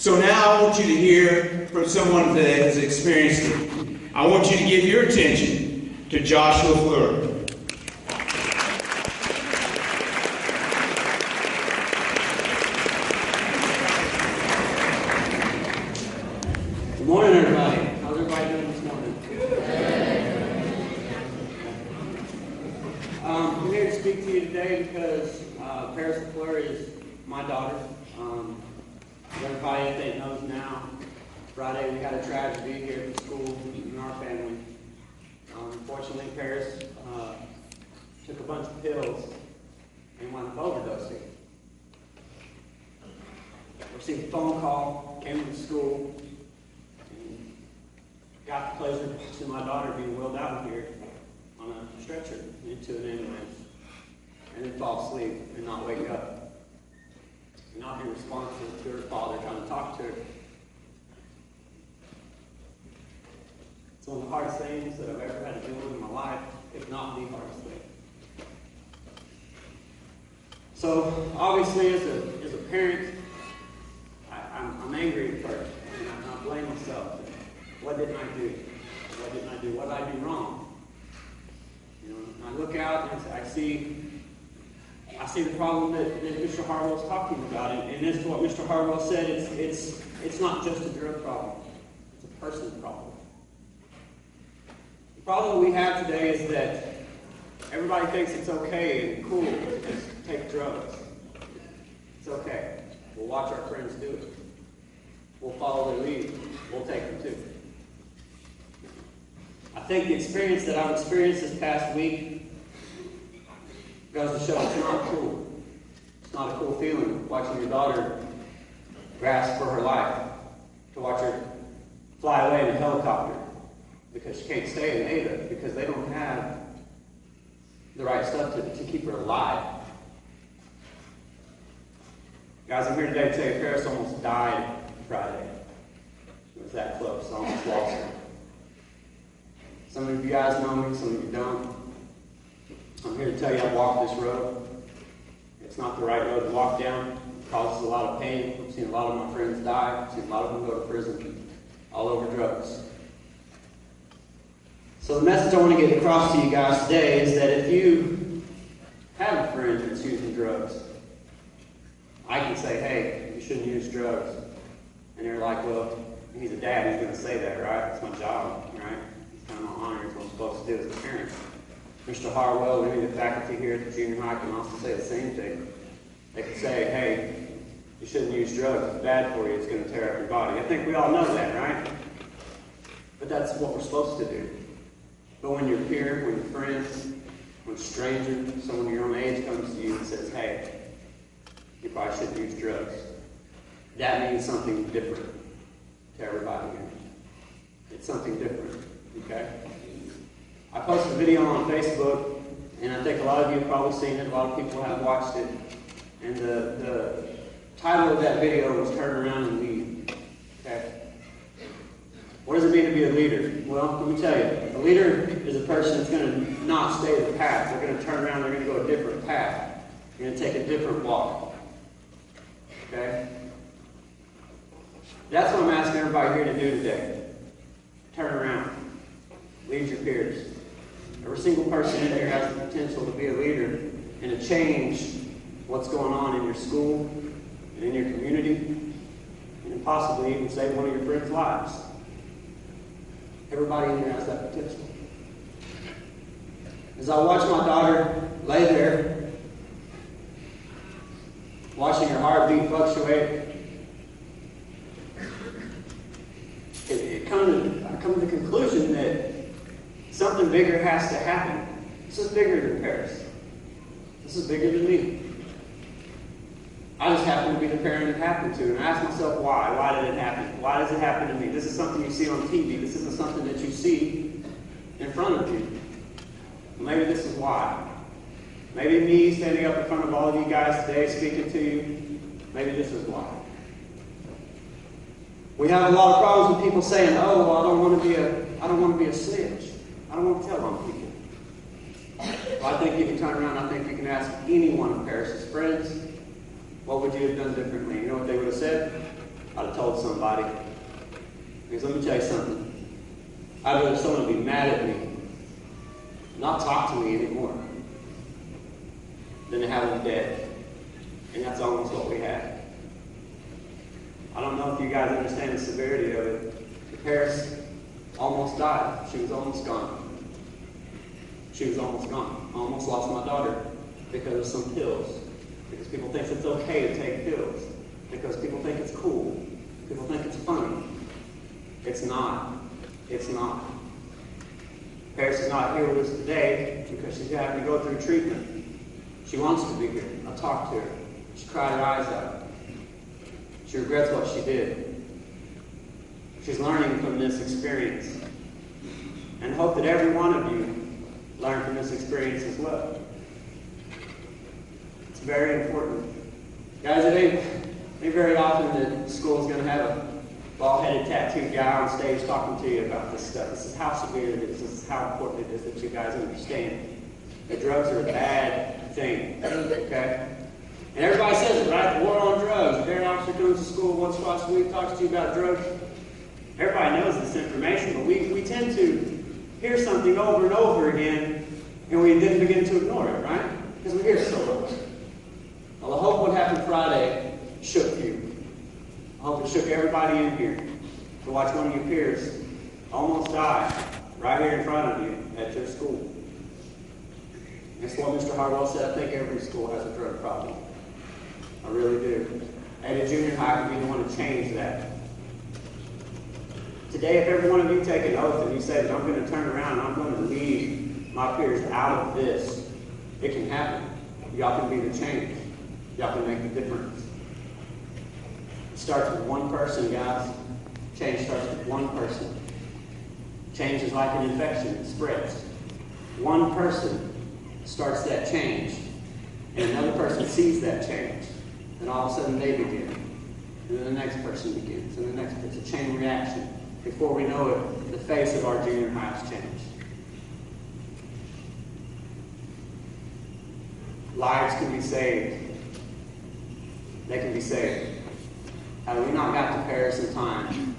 So now I want you to hear from someone that has experienced it. I want you to give your attention to Joshua Fleur. Good morning, everybody. How's everybody doing this morning? I'm here to speak to you today because Paris Fleur is my daughter. Everybody I think knows now, Friday we had a tragedy here at the school in our family. Unfortunately, Paris took a bunch of pills and wound up overdosing. Received a phone call, came to the school, and got the pleasure of watching my daughter being wheeled out here on a stretcher into an ambulance, and then fall asleep and not wake up. Not be responsive to her father trying to talk to her. It's one of the hardest things that I've ever had to deal with in my life, if not the hardest thing. So, obviously, as a parent, I'm angry at first, and I blame myself. What didn't I do? What didn't I do? What did I do wrong? You know, I look out and I see the problem that Mr. Harwell is talking about, and this is what Mr. Harwell said. It's not just a drug problem; it's a personal problem. The problem we have today is that everybody thinks it's okay and cool to just take drugs. It's okay. We'll watch our friends do it. We'll follow their lead. We'll take them too. I think the experience that I've experienced this past week goes to show it's not cool. It's not a cool feeling watching your daughter grasp for her life, to watch her fly away in a helicopter because she can't stay in Ada because they don't have the right stuff to keep her alive. Guys, I'm here today to tell you Paris almost died Friday. It was that close. I almost lost her. Some of you guys know me, some of you don't. I'm here to tell you I've walked this road. It's not the right road to walk down. It causes a lot of pain. I've seen a lot of my friends die. I've seen a lot of them go to prison, all over drugs. So the message I want to get across to you guys today is that if you have a friend that's using drugs, I can say, hey, you shouldn't use drugs. And they're like, well, he's a dad, he's going to say that, right? It's my job, right? It's kind of my honor. It's what I'm supposed to do as a parent. Mr. Harwell, any of the faculty here at the junior high can also say the same thing. They can say, hey, you shouldn't use drugs. It's bad for you. It's going to tear up your body. I think we all know that, right? But that's what we're supposed to do. But when your peer, when your friends, when a stranger, someone your own age comes to you and says, hey, you probably shouldn't use drugs, that means something different to everybody here. It's something different, okay? I posted a video on Facebook, and I think a lot of you have probably seen it. A lot of people have watched it. And the title of that video was Turn Around and Lead. Okay? What does it mean to be a leader? Well, let me tell you. A leader is a person that's going to not stay the path. They're going to turn around. They're going to go a different path. They're going to take a different walk. Okay? That's what I'm asking everybody here to do today. Turn around. Lead your peers. Every single person in here has the potential to be a leader and to change what's going on in your school and in your community, and possibly even save one of your friends' lives. Everybody in here has that potential. As I watch my daughter lay there, watching her heartbeat fluctuate, I come to the conclusion that something bigger has to happen. This is bigger than Paris. This is bigger than me. I just happen to be the parent it happened to. And I ask myself, why? Why did it happen? Why does it happen to me? This is something you see on TV. This isn't something that you see in front of you. Maybe this is why. Maybe me standing up in front of all of you guys today speaking to you, maybe this is why. We have a lot of problems with people saying, oh, well, I don't want to be a snitch. I don't want to tell on people. Well, I think you can turn around. I think you can ask any one of Paris's friends, what would you have done differently? You know what they would have said? I'd have told somebody. Because let me tell you something. I'd rather someone be mad at me, not talk to me anymore, than to have them dead. And that's almost what we had. I don't know if you guys understand the severity of it. Paris almost died. She was almost gone. She was almost gone. I almost lost my daughter because of some pills. Because people think it's okay to take pills. Because people think it's cool. People think it's funny. It's not. It's not. Paris is not here with us today because she's having to go through treatment. She wants to be here. I talked to her. She cried her eyes out. She regrets what she did. She's learning from this experience. And I hope that every one of you learn from this experience as well. It's very important. Guys, it ain't very often that school is going to have a bald-headed tattooed guy on stage talking to you about this stuff. This is how severe it is. This is how important it is that you guys understand that drugs are a bad thing. Okay? And everybody says it, right? The war on drugs. The parent officer comes to school once or twice a week, talks to you about drugs. Everybody knows this information, but we tend to hear something over and over again, and we then begin to ignore it, right? Because we hear it so much. Well, I hope what happened Friday shook you. I hope it shook everybody in here to watch one of your peers almost die right here in front of you at your school. That's what Mr. Harwell said. I think every school has a drug problem. I really do. And a junior high can be the one to change that. Today, if every one of you take an oath and you say that I'm going to turn around and I'm going to lead my peers out of this, it can happen. Y'all can be the change. Y'all can make the difference. It starts with one person, guys. Change starts with one person. Change is like an infection. It spreads. One person starts that change, and another person sees that change, and all of a sudden they begin. And then the next person begins, and the next person. It's a chain reaction. Before we know it, the face of our junior high has changed. Lives can be saved. They can be saved. Had we not got to Paris in time,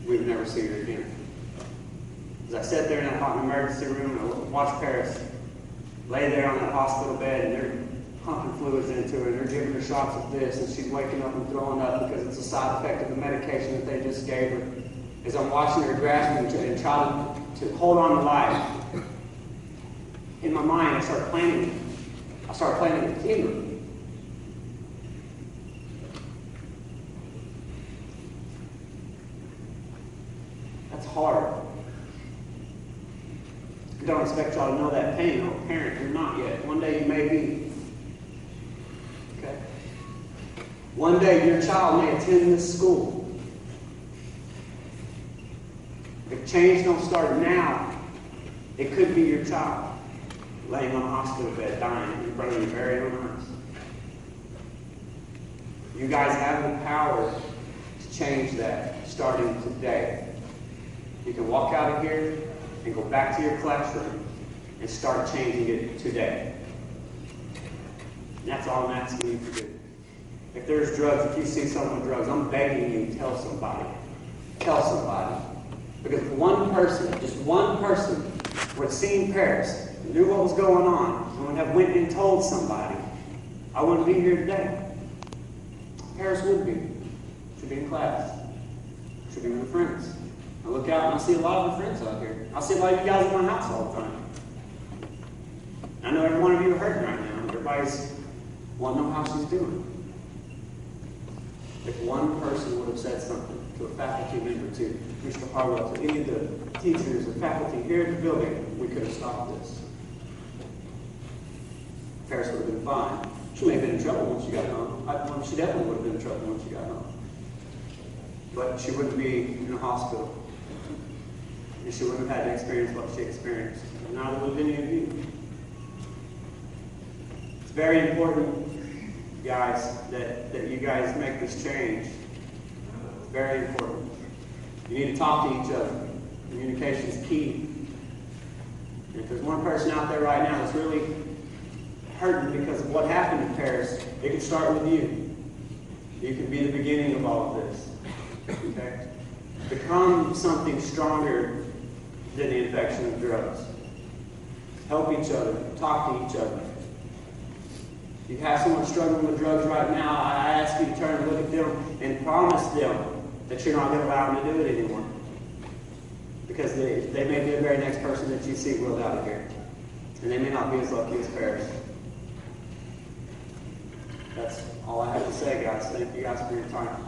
we would never see her again. As I sat there in that emergency room and I watched Paris lay there on that hospital bed, and they're pumping fluids into her, and they're giving her shots of this, and she's waking up and throwing up because it's a side effect of the medication that they just gave her. As I'm watching her grasp and try to hold on to life, in my mind I started planning a funeral. That's hard. I don't expect y'all to know that pain. I'm a parent. You're not yet. One day you may be. Okay? One day your child may attend this school. If change don't start now, it could be your child laying on a hospital bed dying in front of your very own eyes. You guys have the power to change that starting today. You can walk out of here and go back to your classroom and start changing it today. And that's all I'm asking you to do. If there's drugs, if you see someone with drugs, I'm begging you, tell somebody. Tell somebody. Because one person, just one person, who had seen Paris, knew what was going on, and would have went and told somebody, I wouldn't be here today. Paris would be. She'd be in class. She'd be with her friends. I look out and I see a lot of her friends out here. I see a lot of you guys in my house all the time. I know every one of you are hurting right now. Everybody's wanting to know how she's doing. If one person would have said something to a faculty member, to Mr. Harwell, to any of the teachers or faculty here in the building, we could have stopped this. Paris would have been fine. She may have been in trouble when she got home. She definitely would have been in trouble when she got home. But she wouldn't be in a hospital. And she wouldn't have had to experience what she experienced. And neither would any of you. It's very important, guys, that you guys make this change. It's very important. You need to talk to each other. Communication is key. And if there's one person out there right now that's really hurting because of what happened in Paris, it can start with you. You can be the beginning of all of this. Okay? Become something stronger than the infection of drugs. Help each other. Talk to each other. If you have someone struggling with drugs right now, I ask you to turn and look at them and promise them that you're not going to allow them to do it anymore. Because they may be the very next person that you see wheeled out of here. And they may not be as lucky as Paris. That's all I have to say, guys. Thank you guys for your time.